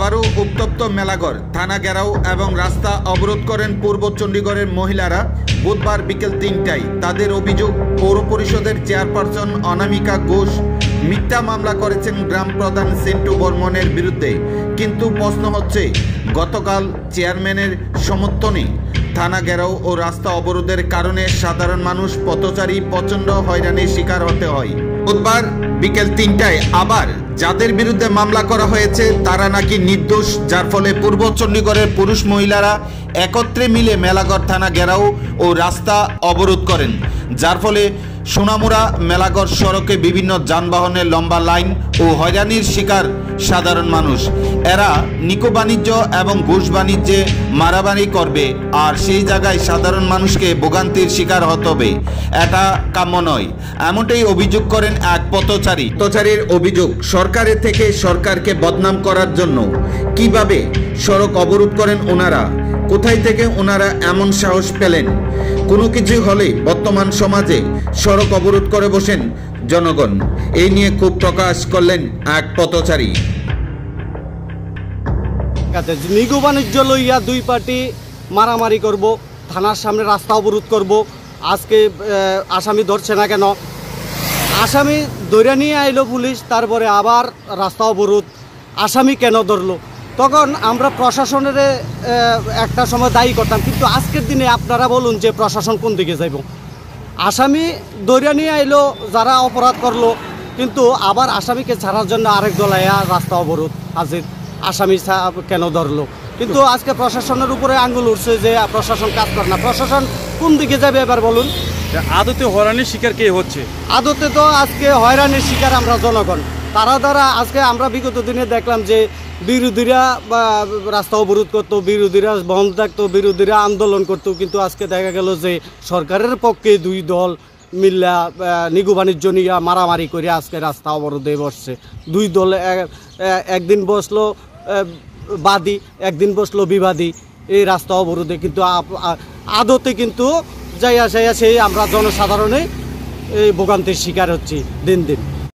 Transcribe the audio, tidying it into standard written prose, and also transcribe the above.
আবারও উত্তপ্ত মেলাঘর, থানা ঘেরাও এবং রাস্তা অবরোধ করেন পূর্ব চণ্ডীগড়ের মহিলারা বুধবার বিকেল ৩টায়। তাদের অভিযোগ, পৌর পরিষদের চেয়ারপারসন অনামিকা ঘোষ মিথ্যা মামলা করেছেন গ্রাম প্রধান সেন্টু বর্মনের বিরুদ্ধে। কিন্তু প্রশ্ন হচ্ছে, গতকাল চেয়ারম্যানের সমর্থনে থানা ঘেরাও ও রাস্তা অবরোধের কারণে সাধারণ মানুষ পথচারী প্রচণ্ড হয়রানির শিকার হতে হয়। বুধবার বিকেল ৩টায় আবার যাদের বিরুদ্ধে মামলা করা হয়েছে তারা নাকি নির্দোষ, যার ফলে পূর্ব চণ্ডীগড়ের পুরুষ মহিলারা একত্রে মিলে মেলাঘর থানা ঘেরাও ও রাস্তা অবরোধ করেন, যার ফলে সোনামুড়া মেলাঘর সড়কে বিভিন্ন যানবাহনের লম্বা লাইন ও হয়রানির শিকার সাধারণ মানুষ। এরা নিকো বাণিজ্য এবং ঘুষ বাণিজ্যে মারামারি করবে, আর সেই জায়গায় সাধারণ মানুষকে ভোগান্তির শিকার হতে হবে। এটা কাম্য নয়, এমনটাই অভিযোগ করেন এক পথচারীর অভিযোগ, সরকারের থেকে সরকারকে বদনাম করার জন্য কিভাবে সড়ক অবরোধ করেন ওনারা, কোথায় থেকে ওনারা এমন সাহস পেলেন? কোনো কিছু হলে বর্তমান সমাজে সড়ক অবরোধ করে বসেন জনগণ। এই নিয়ে ক্ষোভ প্রকাশ করলেন এক পথচারী। নিগু বাণিজ্য লইয়া দুই পার্টি মারামারি করব, থানার সামনে রাস্তা অবরোধ করব। আজকে আসামি ধরছে না কেন? আসামি ধরে নিয়ে আইলো পুলিশ, তারপরে আবার রাস্তা অবরোধ। আসামি কেন ধরলো? তখন আমরা প্রশাসনের একটা সময় দায়ী করতাম, কিন্তু আজকের দিনে আপনারা বলুন যে প্রশাসন কোন দিকে যাইব? আসামি ধরে নিয়ে আইলো যারা অপরাধ করলো, কিন্তু আবার আসামিকে ছাড়ার জন্য আরেক দলাইয়া রাস্তা অবরোধ হাজির। আসামি কেন ধরলো? কিন্তু আজকে প্রশাসনের উপরে আঙ্গুল উঠছে যে প্রশাসন কাজ করে না। প্রশাসন কোন দিকে যাবে এবার বলুন? আদতে হয়রানির শিকার কে হচ্ছে? আদতে তো আজকে হয়রানির শিকার আমরা জনগণ। তারা দ্বারা আজকে আমরা বিগত দিনে দেখলাম যে বিরোধীরা রাস্তা অবরোধ করতো, বিরোধীরা বন্ধ থাকতো, বিরোধীরা আন্দোলন করতো, কিন্তু আজকে দেখা গেল যে সরকারের পক্ষে দুই দল মিল্লা নিগু বাণিজ্য নিয়ে মারামারি করে আজকে রাস্তা অবরোধে বসছে। দুই দল একদিন বসলো বাদী, একদিন বসলো বিবাদী এই রাস্তা অবরোধে। কিন্তু আদতে কিন্তু যাইয়া সেই আমরা জনসাধারণে এই ভোগান্তির শিকার হচ্ছি দিন দিন।